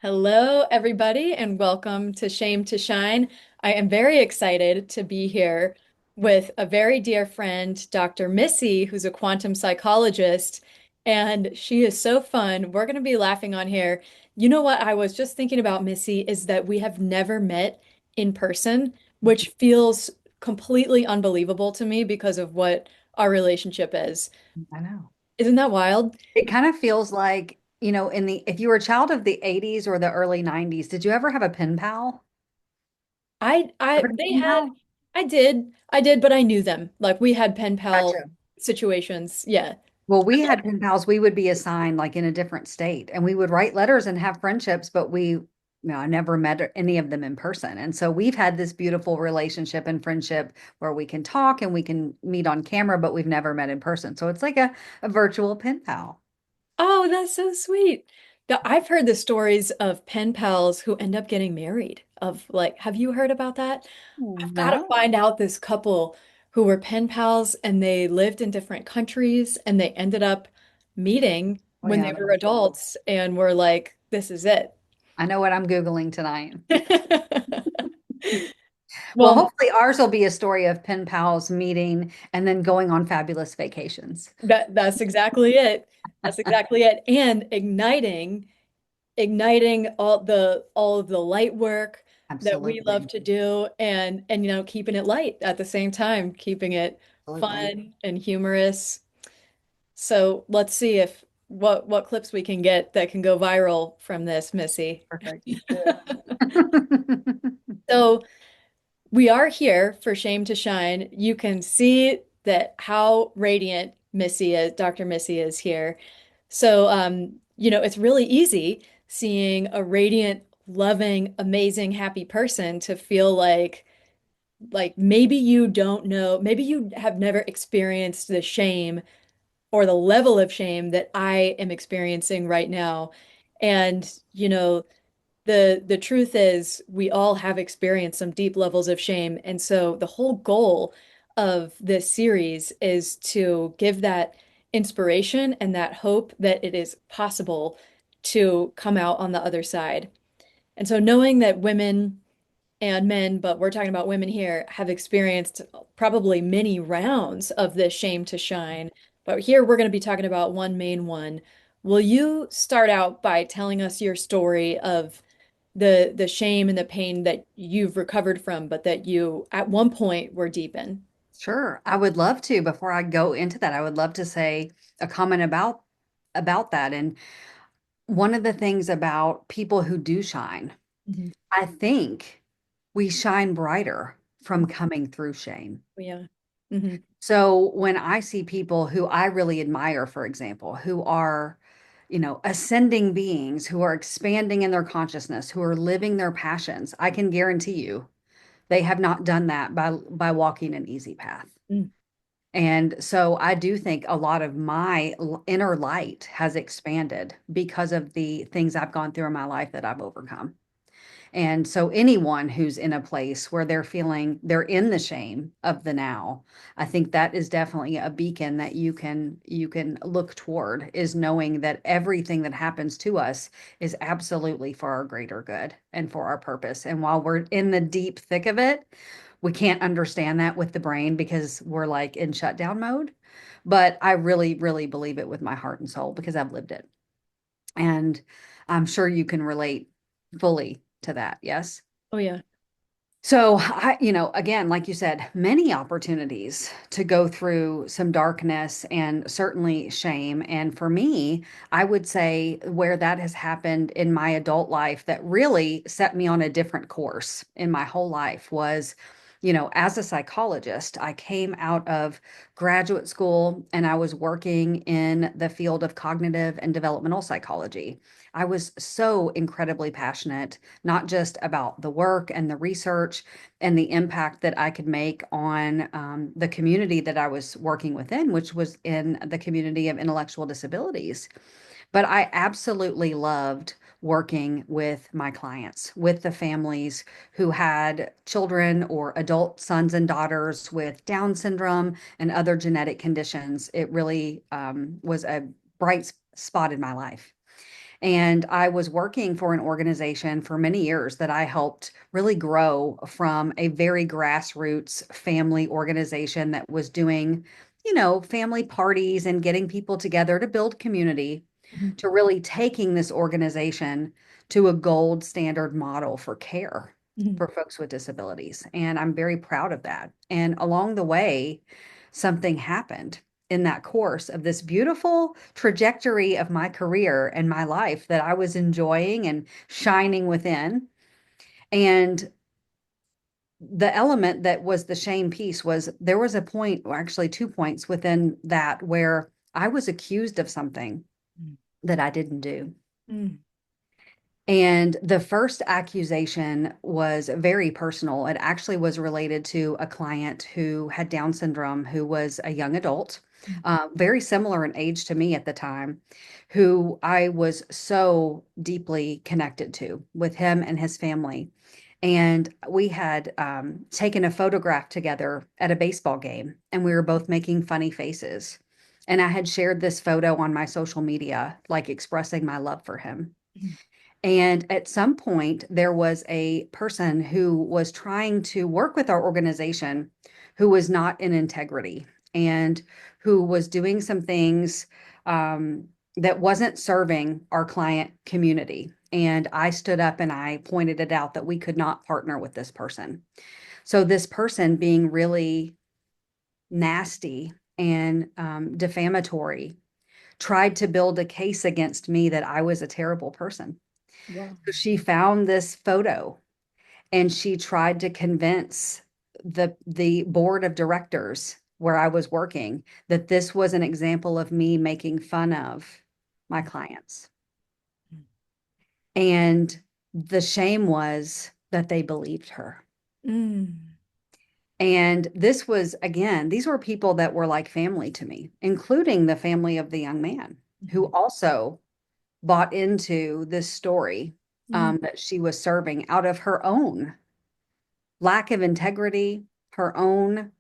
Hello, everybody, and welcome to Shame to Shine. I am very excited to be here with a very dear friend, Dr. Missy, who's a quantum psychologist, and she is so fun. We're going to be laughing on here. You know what I was just thinking about, Missy, is that we have never met in person, which feels completely unbelievable to me because of what our relationship is. I know. Isn't that wild? It kind of feels like, if you were a child of the 80s or the early 90s, did you ever have a pen pal? Ever had a They pen had, pal? I did, but I knew them. Like we had pen pal Gotcha. situations. Yeah. Well, we had pen pals. We would be assigned like in a different state and we would write letters and have friendships, but I never met any of them in person. And so we've had this beautiful relationship and friendship where we can talk and we can meet on camera, but we've never met in person. So it's like a virtual pen pal. Oh, that's so sweet. I've heard the stories of pen pals who end up getting married. Of like, have you heard about that? I've got to No. find out this couple who were pen pals and they lived in different countries and they ended up meeting Oh, when yeah, they that'd were be cool. adults and were like, this is it. I know what I'm Googling tonight. Well, Well, hopefully ours will be a story of pen pals meeting and then going on fabulous vacations. that's exactly it. That's exactly it. And igniting all of the light work that we love Absolutely. to do and keeping it light at the same time, keeping it Absolutely. fun and humorous. So let's see if what clips we can get that can go viral from this, Missy. Perfect. Let's do it. So we are here for Shame to Shine. You can see that how radiant Missy is, Dr. Missy is here. So, it's really easy seeing a radiant, loving, amazing, happy person to feel like maybe you don't know, maybe you have never experienced the shame or the level of shame that I am experiencing right now. And, the truth is we all have experienced some deep levels of shame. And so the whole goal of this series is to give that inspiration and that hope that it is possible to come out on the other side. And so knowing that women and men, but we're talking about women here, have experienced probably many rounds of this shame to shine. But here we're going to be talking about one main one. Will you start out by telling us your story of the shame and the pain that you've recovered from, but that you at one point were deep in? Sure. I would love to. Before I go into that, I would love to say a comment about that. And one of the things about people who do shine, Mhm. I think we shine brighter from coming through shame. Yeah. Hmm. So when I see people who I really admire, for example, who are, ascending beings, who are expanding in their consciousness, who are living their passions, I can guarantee you they have not done that by walking an easy path. Mm. And so I do think a lot of my inner light has expanded because of the things I've gone through in my life that I've overcome. And so anyone who's in a place where they're feeling they're in the shame of the now, I think that is definitely a beacon that you can look toward, is knowing that everything that happens to us is absolutely for our greater good and for our purpose. And while we're in the deep thick of it, we can't understand that with the brain because we're like in shutdown mode. But I really, really believe it with my heart and soul because I've lived it. And I'm sure you can relate fully to that. Yes. Oh yeah. So again, like you said, many opportunities to go through some darkness and certainly shame. And for me, I would say where that has happened in my adult life that really set me on a different course in my whole life was, as a psychologist, I came out of graduate school and I was working in the field of cognitive and developmental psychology. I was so incredibly passionate not just about the work and the research and the impact that I could make on the community that I was working within, which was in the community of intellectual disabilities. But I absolutely loved working with my clients, with the families who had children or adult sons and daughters with Down syndrome and other genetic conditions. It really was a bright spot in my life. And I was working for an organization for many years that I helped really grow from a very grassroots family organization that was doing, family parties and getting people together to build community, Mhm. to really taking this organization to a gold standard model for care Mhm. for folks with disabilities. And I'm very proud of that. And along the way, something happened in that course of this beautiful trajectory of my career and my life that I was enjoying and shining within. And the element that was the shame piece was there was a point, or actually 2 points within that, where I was accused of something that I didn't do. Mhm. And the first accusation was very personal. It actually was related to a client who had Down syndrome, who was a young adult, very similar in age to me at the time, who I was so deeply connected to with him and his family. And we had taken a photograph together at a baseball game, and we were both making funny faces. And I had shared this photo on my social media, like expressing my love for him. Mhm. And at some point, there was a person who was trying to work with our organization who was not in integrity and who was doing some things that wasn't serving our client community. And I stood up and I pointed it out that we could not partner with this person. So, this person being really nasty and defamatory tried to build a case against me that I was a terrible person. Wow. So she found this photo and she tried to convince the board of directors where I was working that this was an example of me making fun of my clients. And the shame was that they believed her. Mm. And this was, again, these were people that were like family to me, including the family of the young man who Mhm. also bought into this story Mm. that she was serving out of her own lack of integrity, her own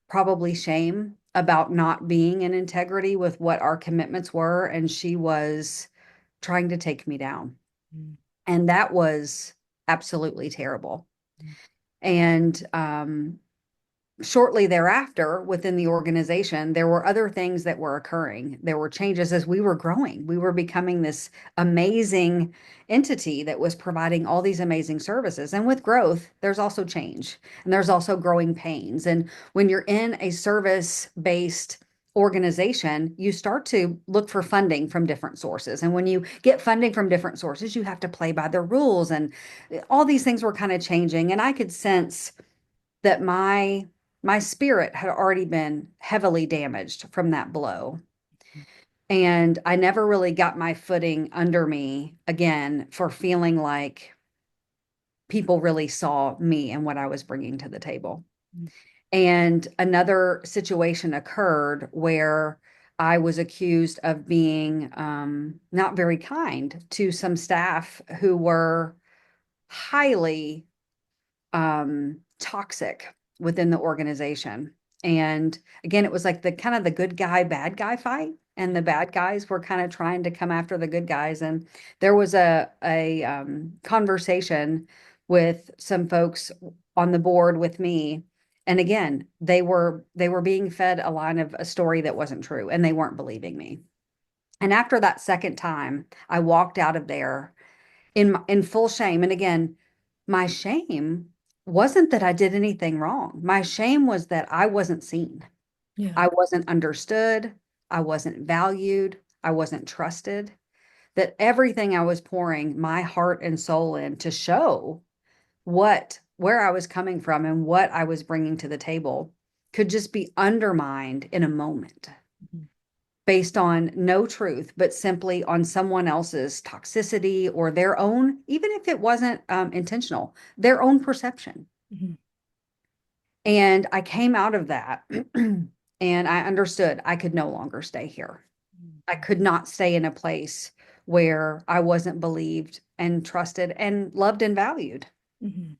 probably shame about not being in integrity with what our commitments were. And she was trying to take me down. Mm. And that was absolutely terrible. And shortly thereafter, within the organization, there were other things that were occurring. There were changes as we were growing. We were becoming this amazing entity that was providing all these amazing services. And with growth, there's also change and there's also growing pains. And when you're in a service-based organization, you start to look for funding from different sources. And when you get funding from different sources, you have to play by the rules. And all these things were kind of changing. And I could sense that my spirit had already been heavily damaged from that blow. And I never really got my footing under me again for feeling like people really saw me and what I was bringing to the table. And another situation occurred where I was accused of being not very kind to some staff who were highly toxic within the organization. And again, it was like the kind of the good guy, bad guy fight. And the bad guys were kind of trying to come after the good guys. And there was a conversation with some folks on the board with me. And again, they were being fed a line of a story that wasn't true, and they weren't believing me. And after that second time, I walked out of there in full shame. And again, my shame wasn't that I did anything wrong. My shame was that I wasn't seen. Yeah. I wasn't understood. I wasn't valued. I wasn't trusted. That everything I was pouring my heart and soul in to show where I was coming from and what I was bringing to the table could just be undermined in a moment Mhm. based on no truth, but simply on someone else's toxicity or their own, even if it wasn't intentional, their own perception. Mhm. And I came out of that and I understood I could no longer stay here. I could not stay in a place where I wasn't believed and trusted and loved and valued. Mhm.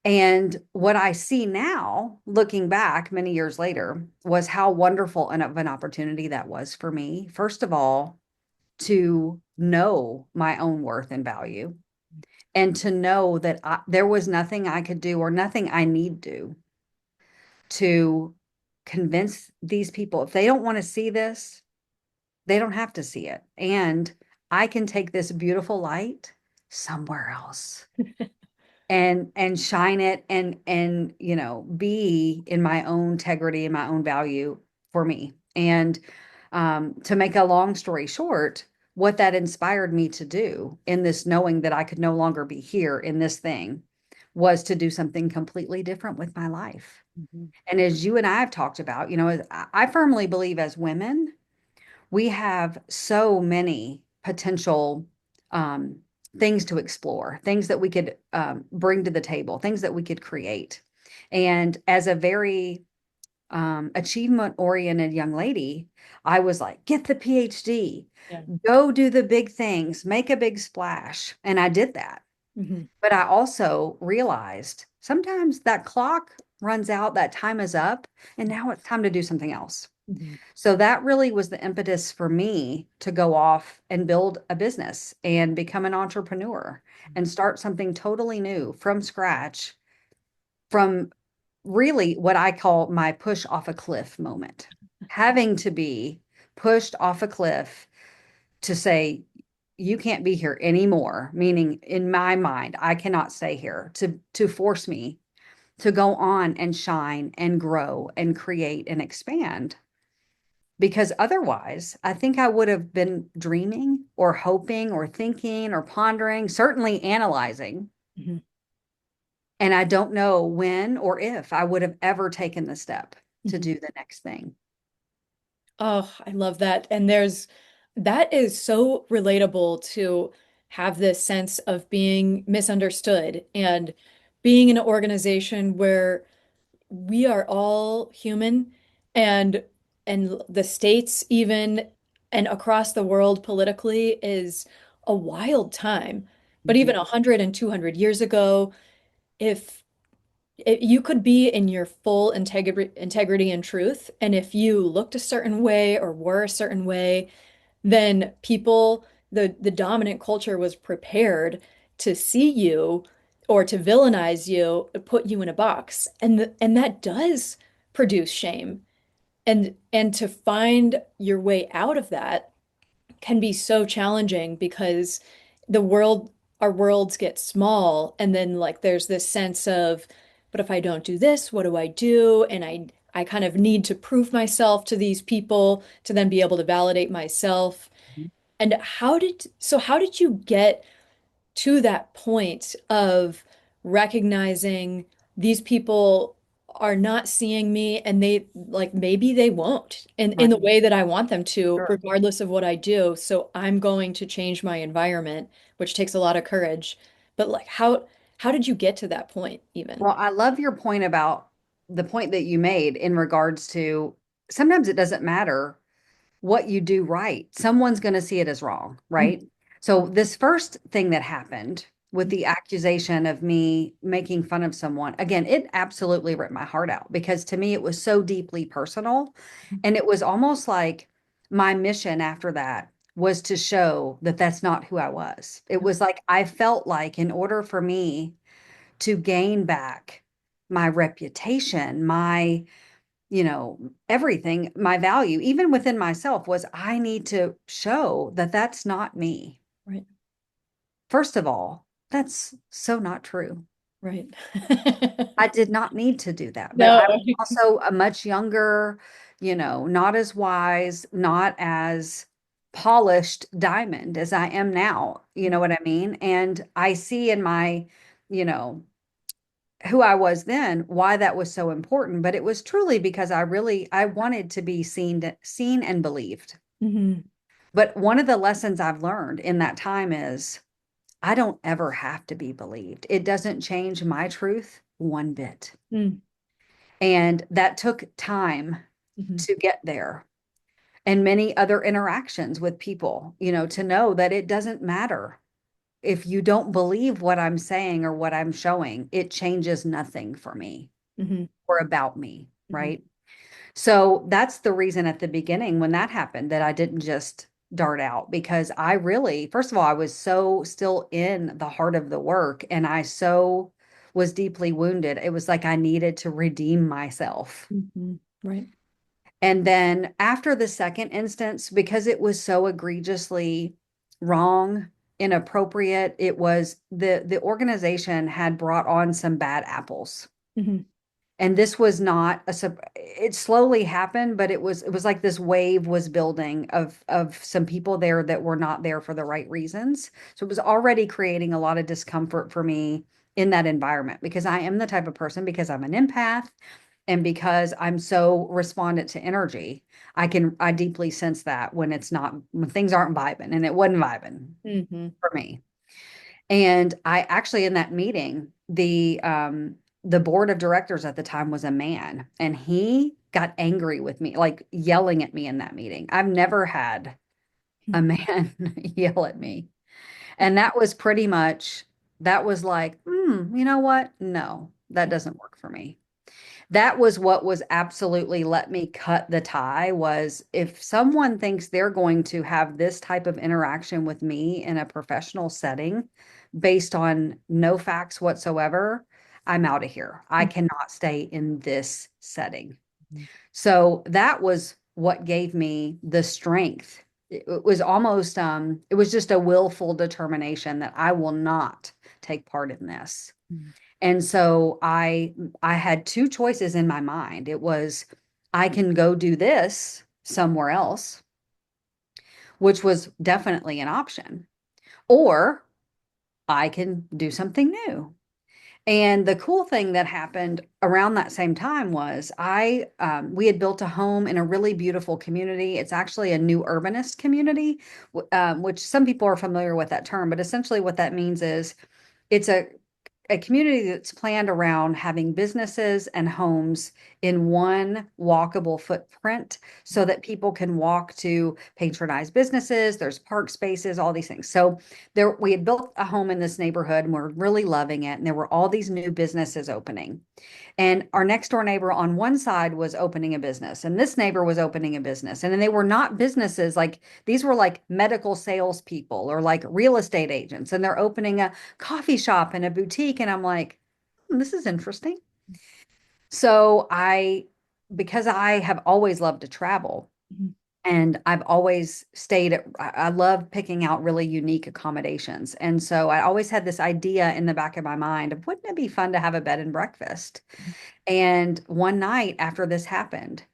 And what I see now, looking back many years later, was how wonderful of an opportunity that was for me. First of all, to know my own worth and value, and to know that there was nothing I could do or nothing I need do to convince these people. If they don't want to see this, they don't have to see it. And I can take this beautiful light somewhere else and shine it and be in my own integrity and my own value for me. And to make a long story short, what that inspired me to do in this knowing that I could no longer be here in this thing was to do something completely different with my life. Mhm. And as you and I have talked about, I firmly believe as women, we have so many potential um, things to explore, things that we could bring to the table, things that we could create. And as a very achievement oriented young lady, I was like, get the PhD, Yeah. go do the big things, make a big splash. And I did that. Hmm. But I also realized sometimes that clock runs out, that time is up, and now it's time to do something else. Hmm. So that really was the impetus for me to go off and build a business and become an entrepreneur and start something totally new from scratch, from really what I call my push off a cliff moment, having to be pushed off a cliff to say, you can't be here anymore, meaning in my mind, I cannot stay here, to force me to go on and shine and grow and create and expand. Because otherwise, I think I would have been dreaming or hoping or thinking or pondering, certainly analyzing. Hmm. And I don't know when or if I would have ever taken the step to Hmm. do the next thing. Oh, I love that. And that is so relatable to have this sense of being misunderstood and being in an organization where we are all human and the states even and across the world politically is a wild time. But Mhm. even 100 and 200 years ago, if you could be in your full integrity and truth, and if you looked a certain way or were a certain way, then the dominant culture was prepared to see you or to villainize you, put you in a box. And that does produce shame. And to find your way out of that can be so challenging because our worlds get small, and then like there's this sense of, but if I don't do this, what do I do? And I kind of need to prove myself to these people to then be able to validate myself. And how did you get to that point of recognizing these people are not seeing me, and they like maybe they won't in Right. the way that I want them to, Sure. regardless of what I do. So I'm going to change my environment, which takes a lot of courage. But like how did you get to that point even? Well, I love your point about the point that you made in regards to sometimes it doesn't matter what you do right. Someone's going to see it as wrong, right? So this first thing that happened with the accusation of me making fun of someone, again, it absolutely ripped my heart out because to me it was so deeply personal. And it was almost like my mission after that was to show that that's not who I was. It was like I felt like in order for me to gain back my reputation, my everything, my value, even within myself, was I need to show that that's not me. Right, First of all, that's so not true. right. I did not need to do that, but No. I was also a much younger, not as wise, not as polished diamond as I am now. You know what I mean? And I see in my, you know, who I was then, why that was so important. But it was truly because I wanted to be seen and believed. Hmm. But one of the lessons I've learned in that time is I don't ever have to be believed. It doesn't change my truth one bit. Mm. And that took time Hmm. to get there and many other interactions with people, to know that it doesn't matter. If you don't believe what I'm saying or what I'm showing, it changes nothing for me Hmm. or about me, Hmm. right? So that's the reason at the beginning when that happened that I didn't just dart out because I really, first of all, I was so still in the heart of the work and I so was deeply wounded. It was like I needed to redeem myself. Mhm. Right. And then after the second instance, because it was so egregiously wrong, inappropriate, it was the organization had brought on some bad apples. Mhm. And this was not it slowly happened, but it was like this wave was building of some people there that were not there for the right reasons. So it was already creating a lot of discomfort for me in that environment because I am the type of person, because I'm an empath and because I'm so respondent to energy, I deeply sense that when it's not, when things aren't vibing, and it wasn't vibing Mhm. for me. And I actually, in that meeting, the board of directors at the time was a man, and he got angry with me, like yelling at me in that meeting. I've never had a man yell at me. And that was pretty much, that was like, you know what? No, that doesn't work for me. That was what was absolutely let me cut the tie. Was if someone thinks they're going to have this type of interaction with me in a professional setting based on no facts whatsoever, I'm out of here. I cannot stay in this setting. So that was what gave me the strength. It was almost it was just a willful determination that I will not take part in this. Mhm. And so I had two choices in my mind. It was I can go do this somewhere else, which was definitely an option, or I can do something new. And the cool thing that happened around that same time was we had built a home in a really beautiful community. It's actually a new urbanist community, which some people are familiar with that term, but essentially what that means is it's a community that's planned around having businesses and homes in one walkable footprint so that people can walk to patronize businesses. There's park spaces, all these things. So there, we had built a home in this neighborhood and we're really loving it. And there were all these new businesses opening. And our next door neighbor on one side was opening a business, and this neighbor was opening a business. And then they were not businesses like these were like medical salespeople or like real estate agents, and they're opening a coffee shop and a boutique. And I'm like, this is interesting. So because I have always loved to travel, Mhm. and I've always stayed at, I love picking out really unique accommodations. And so I always had this idea in the back of my mind of wouldn't it be fun to have a bed and breakfast? And one night after this happened,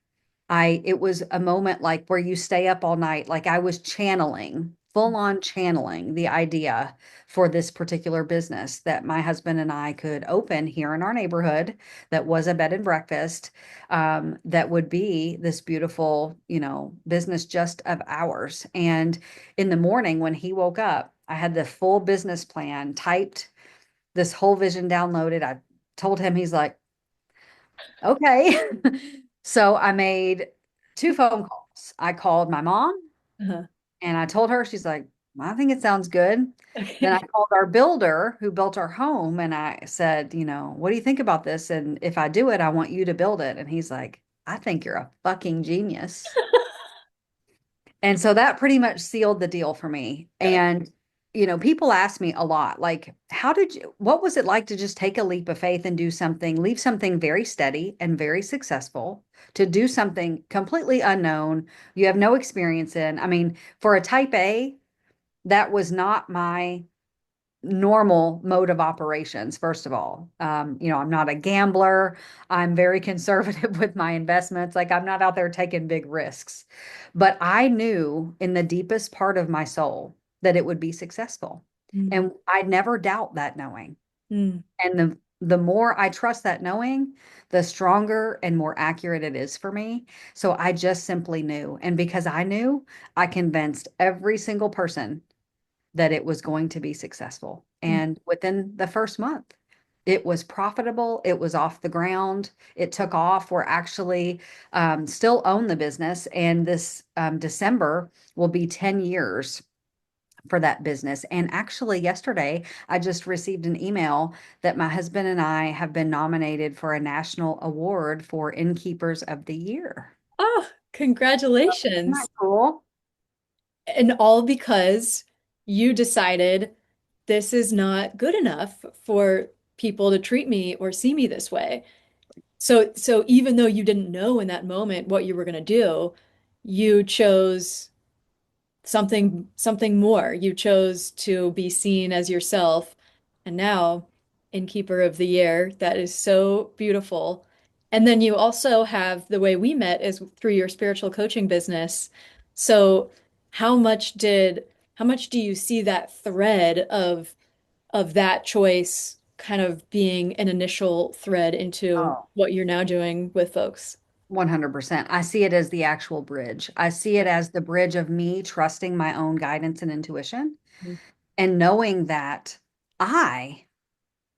it was a moment like where you stay up all night. Like I was channeling, full on channeling the idea for this particular business that my husband and I could open here in our neighborhood that was a bed and breakfast, that would be this beautiful, business just of ours. And in the morning when he woke up, I had the full business plan typed, this whole vision downloaded. I told him, he's like, okay. So I made two phone calls. I called my mom Uh-huh. and I told her, she's like, "Well, I think it sounds good." Then I Okay. called our builder who built our home and I said, what do you think about this? And if I do it, I want you to build it. And he's like, "I think you're a fucking genius." And so that pretty much sealed the deal for me. Yeah. And, people ask me a lot, like, what was it like to just take a leap of faith and do something, leave something very steady and very successful to do something completely unknown, you have no experience in? I mean, for a type A, that was not my normal mode of operations, first of all. I'm not a gambler. I'm very conservative with my investments. Like I'm not out there taking big risks. But I knew in the deepest part of my soul that it would be successful. Mm. And I never doubt that knowing. Mm. And the more I trust that knowing, the stronger and more accurate it is for me. So I just simply knew. And because I knew, I convinced every single person that it was going to be successful. Mm. And within the first month, it was profitable. It was off the ground. It took off. We're actually still own the business. And this December will be 10 years for that business. And actually, yesterday, I just received an email that my husband and I have been nominated for a national award for Innkeepers of the Year. Oh, Isn't that congratulations. cool? And all because you decided this is not good enough for people to treat me or see me this way. So even though you didn't know in that moment what you were going to do, you chose something more. You chose to be seen as yourself. And now, Innkeeper of the Year, that is so beautiful. And then you also have the way we met is through your spiritual coaching business. So how much did how much do you see that thread of that choice kind of being an initial thread into Oh, what you're now doing with folks? 100%. I see it as the actual bridge. I see it as the bridge of me trusting my own guidance and intuition and knowing that I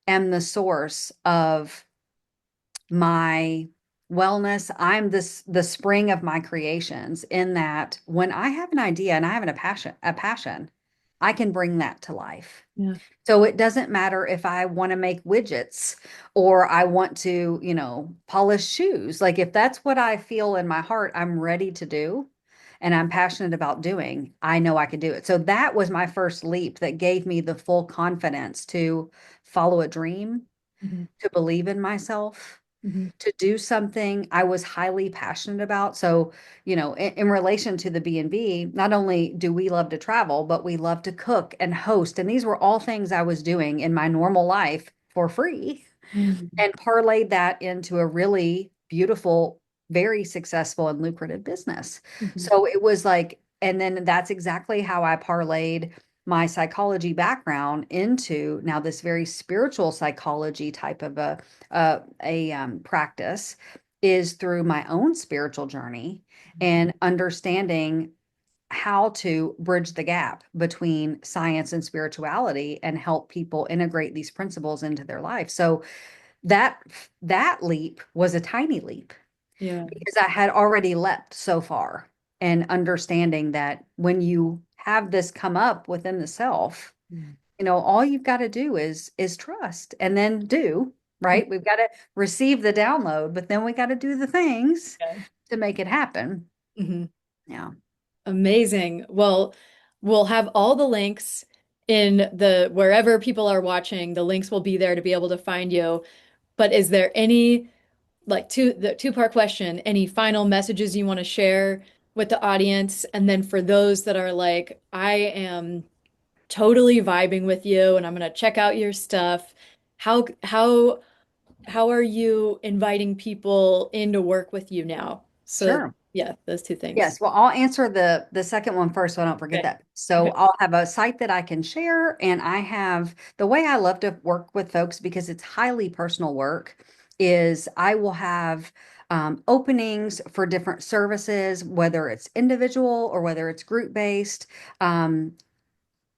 am the source of my wellness. I'm the spring of my creations in that when I have an idea and I have a passion, I can bring that to life. Yeah. So it doesn't matter if I want to make widgets or I want to, polish shoes. Like if that's what I feel in my heart, I'm ready to do and I'm passionate about doing, I know I can do it. So that was my first leap that gave me the full confidence to follow a dream, Mhm. to believe in myself, Mhm. to do something I was highly passionate about. So, in relation to the B&B, not only do we love to travel, but we love to cook and host. And these were all things I was doing in my normal life for free Mhm. and parlayed that into a really beautiful, very successful and lucrative business. Mhm. So it was like, and then that's exactly how I parlayed my psychology background into now this very spiritual psychology type of a practice is through my own spiritual journey and understanding how to bridge the gap between science and spirituality and help people integrate these principles into their life. So that that leap was a tiny leap Yeah. because I had already leapt so far and understanding that when you have this come up within the self, Mm. all you've got to do is trust and then do, right? We've got to receive the download, but then we got to do the things Yeah. to make it happen. Mhm. Yeah. Amazing. Well, we'll have all the links in the wherever people are watching, the links will be there to be able to find you. But is there any like the two-part question, any final messages you want to share with the audience? And then for those that are like, I am totally vibing with you and I'm gonna check out your stuff, how are you inviting people in to work with you now? So Sure. yeah, those two things. Yes, well, I'll answer the second one first so I don't forget Okay. that. So Okay. I'll have a site that I can share, and I have the way I love to work with folks because it's highly personal work is I will have openings for different services, whether it's individual or whether it's group based. Um,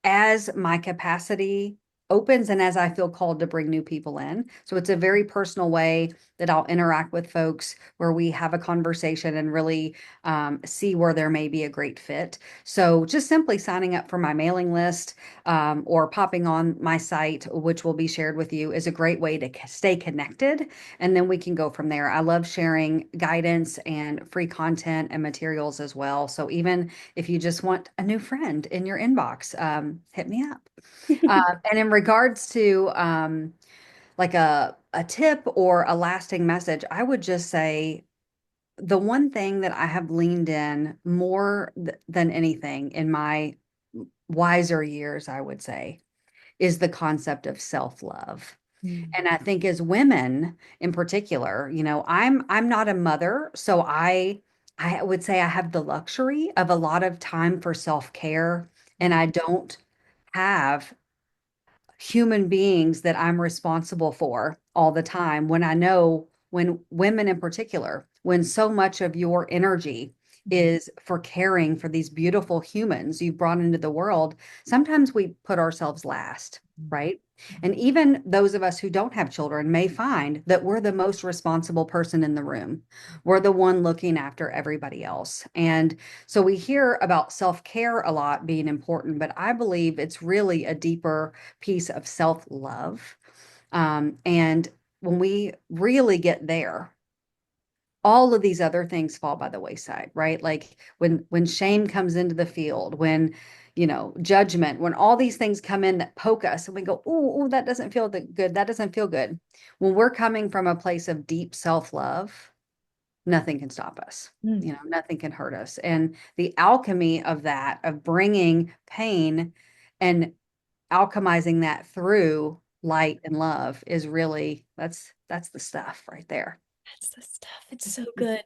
as my capacity opens and as I feel called to bring new people in. So it's a very personal way that I'll interact with folks where we have a conversation and really see where there may be a great fit. So just simply signing up for my mailing list or popping on my site, which will be shared with you, is a great way to stay connected. And then we can go from there. I love sharing guidance and free content and materials as well. So even if you just want a new friend in your inbox, hit me up. And in regards to like a tip or a lasting message, I would just say the one thing that I have leaned in more than anything in my wiser years, I would say, is the concept of self-love. Mm. And I think as women in particular, I'm not a mother, so I would say I have the luxury of a lot of time for self-care, and I don't have human beings that I'm responsible for all the time when I know when women in particular, when so much of your energy is for caring for these beautiful humans you've brought into the world, sometimes we put ourselves last, right? And even those of us who don't have children may find that we're the most responsible person in the room. We're the one looking after everybody else. And so we hear about self-care a lot being important, but I believe it's really a deeper piece of self-love. And when we really get there, all of these other things fall by the wayside, right? Like when shame comes into the field, when judgment, when all these things come in that poke us and we go, oh, that doesn't feel good. That doesn't feel good. When we're coming from a place of deep self-love, nothing can stop us. Mm, Nothing can hurt us. And the alchemy of that, of bringing pain and alchemizing that through light and love is really that's the stuff right there. that's the stuff. It's so good.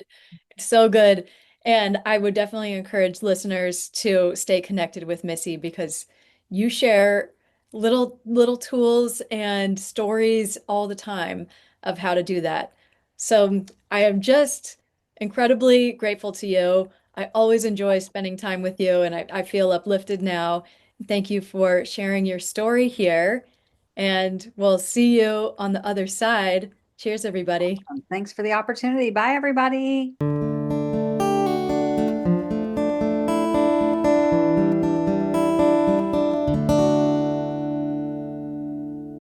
It's so good. And I would definitely encourage listeners to stay connected with Missy because you share little tools and stories all the time of how to do that. So I am just incredibly grateful to you. I always enjoy spending time with you, and I feel uplifted now. Thank you for sharing your story here. And we'll see you on the other side. Cheers, everybody. Thanks for the opportunity. Bye, everybody.